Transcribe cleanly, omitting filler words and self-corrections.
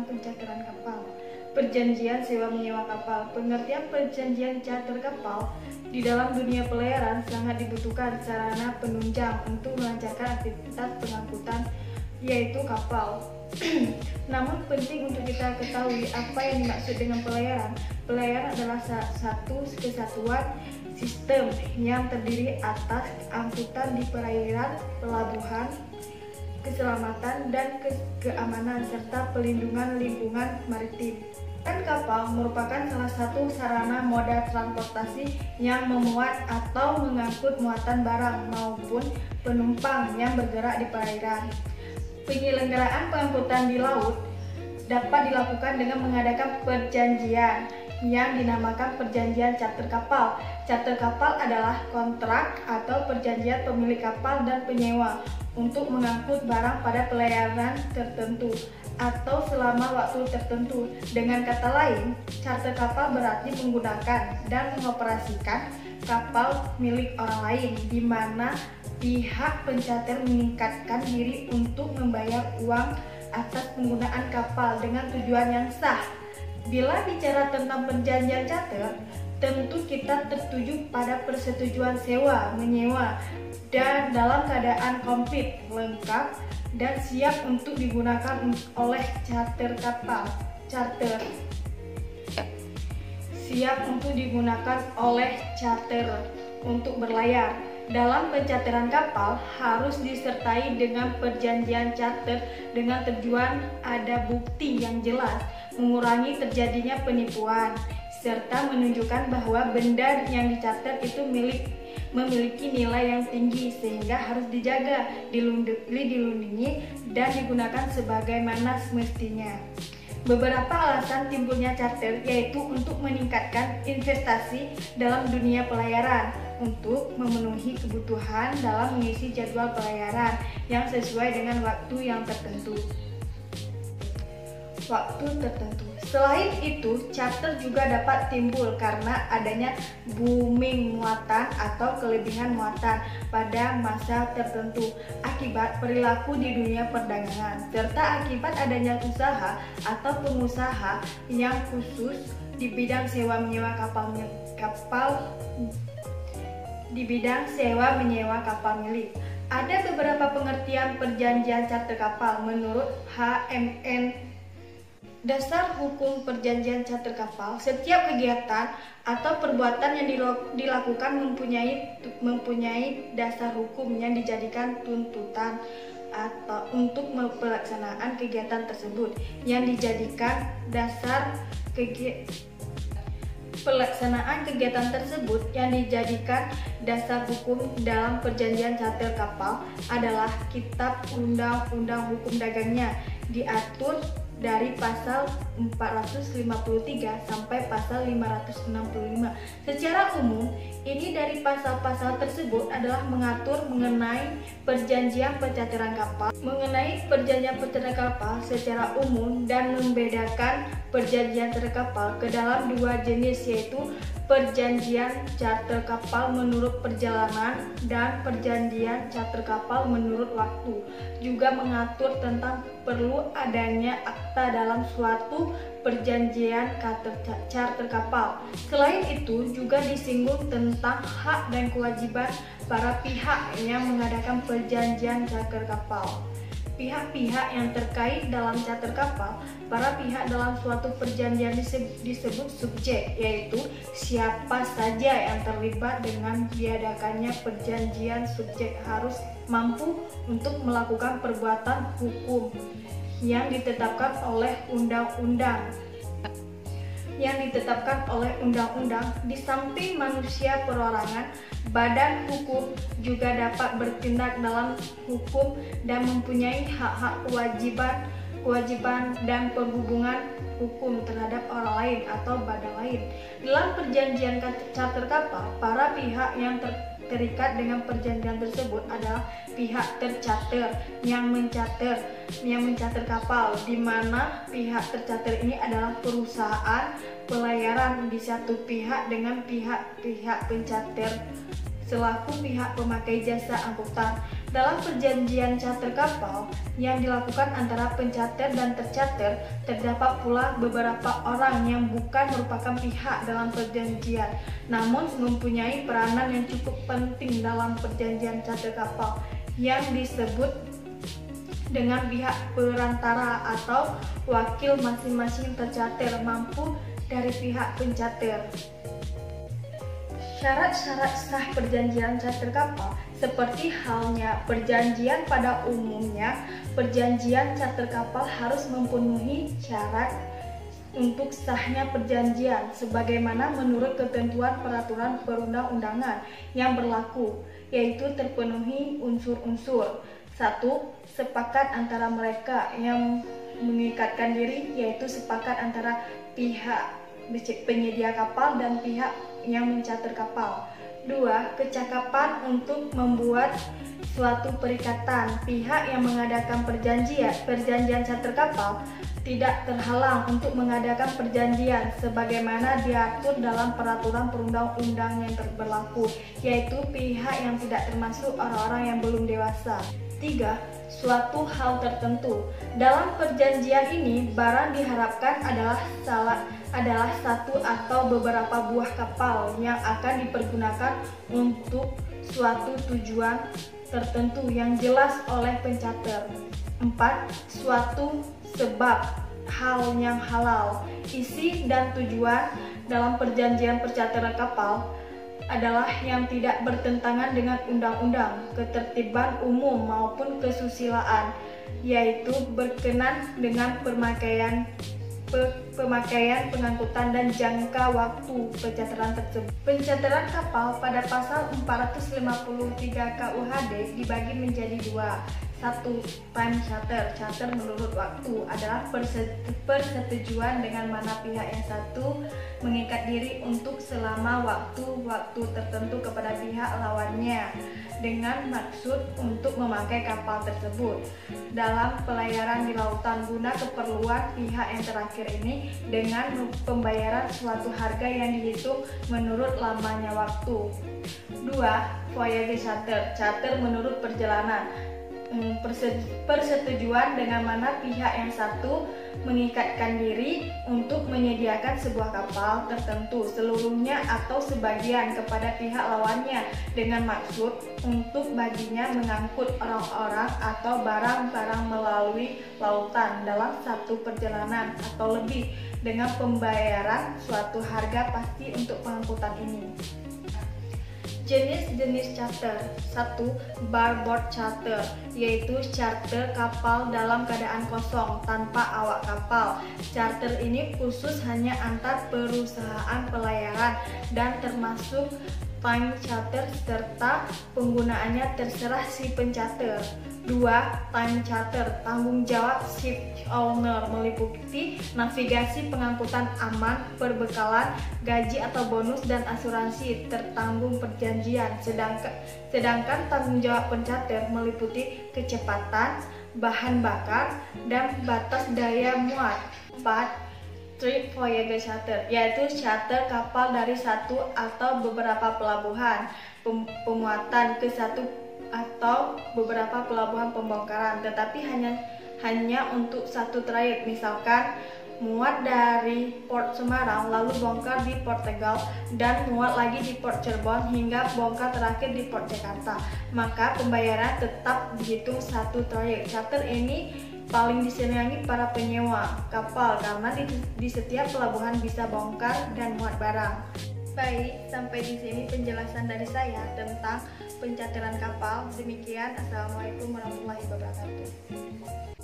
pencatatan kapal. Perjanjian sewa menyewa kapal. Pengertian perjanjian charter kapal di dalam dunia pelayaran sangat dibutuhkan sarana penunjang untuk melancarkan aktivitas pengangkutan, yaitu kapal. Namun penting untuk kita ketahui apa yang dimaksud dengan pelayaran. Pelayaran adalah satu kesatuan sistem yang terdiri atas angkutan di perairan, pelabuhan, keselamatan dan keamanan serta pelindungan lingkungan maritim. Dan kapal merupakan salah satu sarana moda transportasi yang memuat atau mengangkut muatan barang maupun penumpang yang bergerak di perairan. Penyelenggaraan pengangkutan di laut dapat dilakukan dengan mengadakan perjanjian yang dinamakan perjanjian charter kapal. Charter kapal adalah kontrak atau perjanjian pemilik kapal dan penyewa untuk mengangkut barang pada pelayaran tertentu atau selama waktu tertentu. Dengan kata lain, charter kapal berarti menggunakan dan mengoperasikan kapal milik orang lain, di mana pihak pencatat meningkatkan diri untuk membayar uang atas penggunaan kapal dengan tujuan yang sah. Bila bicara tentang perjanjian charter, tentu kita tertuju pada persetujuan sewa menyewa dan dalam keadaan komplit, lengkap, dan siap untuk digunakan oleh charter kapal. Siap untuk digunakan oleh charter untuk berlayar. Dalam pencatatan kapal harus disertai dengan perjanjian charter dengan tujuan ada bukti yang jelas, mengurangi terjadinya penipuan, serta menunjukkan bahwa benda yang dicatat itu memiliki nilai yang tinggi sehingga harus dijaga, dilindungi, dan digunakan sebagaimana semestinya. Beberapa alasan timbulnya charter yaitu untuk meningkatkan investasi dalam dunia pelayaran, untuk memenuhi kebutuhan dalam mengisi jadwal pelayaran yang sesuai dengan waktu yang tertentu. Selain itu, charter juga dapat timbul karena adanya booming muatan atau kelebihan muatan pada masa tertentu akibat perilaku di dunia perdagangan, serta akibat adanya usaha atau pengusaha yang khusus di bidang sewa menyewa kapal milik. Ada beberapa pengertian perjanjian charter kapal menurut HMN. Dasar hukum perjanjian charter kapal, setiap kegiatan atau perbuatan yang dilakukan mempunyai dasar hukum yang dijadikan tuntutan atau untuk pelaksanaan kegiatan tersebut, yang dijadikan dasar pelaksanaan kegiatan tersebut yang dijadikan dasar hukum dalam perjanjian charter kapal adalah Kitab Undang-Undang Hukum Dagangnya, diatur dari pasal 453 sampai pasal 565. Secara umum, ini dari pasal-pasal tersebut adalah mengatur mengenai perjanjian pencatatan kapal secara umum dan membedakan perjanjian charter kapal ke dalam dua jenis, yaitu perjanjian charter kapal menurut perjalanan dan perjanjian charter kapal menurut waktu. Juga mengatur tentang perlu adanya akta dalam suatu perjanjian charter kapal. Selain itu, juga disinggung tentang hak dan kewajiban para pihak yang mengadakan perjanjian charter kapal. Pihak-pihak yang terkait dalam charter kapal, para pihak dalam suatu perjanjian disebut subjek, yaitu siapa saja yang terlibat dengan diadakannya perjanjian. Subjek harus mampu untuk melakukan perbuatan hukum yang ditetapkan oleh undang-undang. Di samping manusia perorangan, badan hukum juga dapat bertindak dalam hukum dan mempunyai hak-hak, kewajiban dan perhubungan hukum terhadap orang lain atau badan lain. Dalam perjanjian charter kapal, para pihak yang terikat dengan perjanjian tersebut adalah pihak tercater yang mencater kapal, di mana pihak tercater ini adalah perusahaan pelayaran di satu pihak dengan pihak pencater selaku pihak pemakai jasa angkutan. Dalam perjanjian charter kapal yang dilakukan antara pencater dan tercater, terdapat pula beberapa orang yang bukan merupakan pihak dalam perjanjian, namun mempunyai peranan yang cukup penting dalam perjanjian charter kapal yang disebut dengan pihak perantara atau wakil masing-masing tercater mampu dari pihak pencater. Syarat-syarat sah perjanjian charter kapal seperti halnya perjanjian pada umumnya, perjanjian charter kapal harus memenuhi syarat untuk sahnya perjanjian sebagaimana menurut ketentuan peraturan perundang-undangan yang berlaku, yaitu terpenuhi unsur-unsur. 1. Sepakat antara mereka yang mengikatkan diri, yaitu sepakat antara pihak penyedia kapal dan pihak yang mencater kapal. 2. Kecakapan untuk membuat suatu perikatan. Pihak yang mengadakan perjanjian charter kapal tidak terhalang untuk mengadakan perjanjian sebagaimana diatur dalam peraturan perundang-undangan yang berlaku, yaitu pihak yang tidak termasuk orang-orang yang belum dewasa. 3. Suatu hal tertentu. Dalam perjanjian ini, barang diharapkan adalah satu atau beberapa buah kapal yang akan dipergunakan untuk suatu tujuan tertentu yang jelas oleh pencater. 4. Suatu sebab hal yang halal. Isi dan tujuan dalam perjanjian percateran kapal adalah yang tidak bertentangan dengan undang-undang, ketertiban umum maupun kesusilaan, yaitu berkenan dengan pemakaian, pengangkutan dan jangka waktu pencateran tersebut. Pencateran kapal pada pasal 453 KUHD dibagi menjadi dua. 1. Time charter. Charter menurut waktu adalah persetujuan dengan mana pihak yang satu mengikat diri untuk selama waktu tertentu kepada pihak lawannya dengan maksud untuk memakai kapal tersebut dalam pelayaran di lautan guna keperluan pihak yang terakhir ini dengan pembayaran suatu harga yang dihitung menurut lamanya waktu. 2. Voyage charter. Charter menurut perjalanan. Persetujuan dengan mana pihak yang satu mengikatkan diri untuk menyediakan sebuah kapal tertentu seluruhnya atau sebagian kepada pihak lawannya dengan maksud untuk baginya mengangkut orang-orang atau barang-barang melalui lautan dalam satu perjalanan atau lebih dengan pembayaran suatu harga pasti untuk pengangkutan ini. Jenis-jenis charter. 1. Barboard charter, yaitu charter kapal dalam keadaan kosong tanpa awak kapal. Charter ini khusus hanya antar perusahaan pelayaran dan termasuk time charter serta penggunaannya terserah si pencater. 2. Time charter, tanggung jawab ship owner meliputi navigasi, pengangkutan aman, perbekalan, gaji atau bonus dan asuransi tertanggung perjanjian. Sedangkan tanggung jawab pencater meliputi kecepatan, bahan bakar, dan batas daya muat. 4. Trip voyage charter, yaitu charter kapal dari satu atau beberapa pelabuhan pemuatan ke satu atau beberapa pelabuhan pembongkaran, tetapi hanya untuk satu trayek, misalkan muat dari Port Semarang lalu bongkar di Port Tegal dan muat lagi di Port Cirebon hingga bongkar terakhir di Port Jakarta, maka pembayaran tetap dihitung satu trayek. Charter ini paling disenangi para penyewa kapal karena di setiap pelabuhan bisa bongkar dan muat barang. Baik, sampai di sini penjelasan dari saya tentang pencateran kapal. Demikian, Assalamualaikum warahmatullahi wabarakatuh.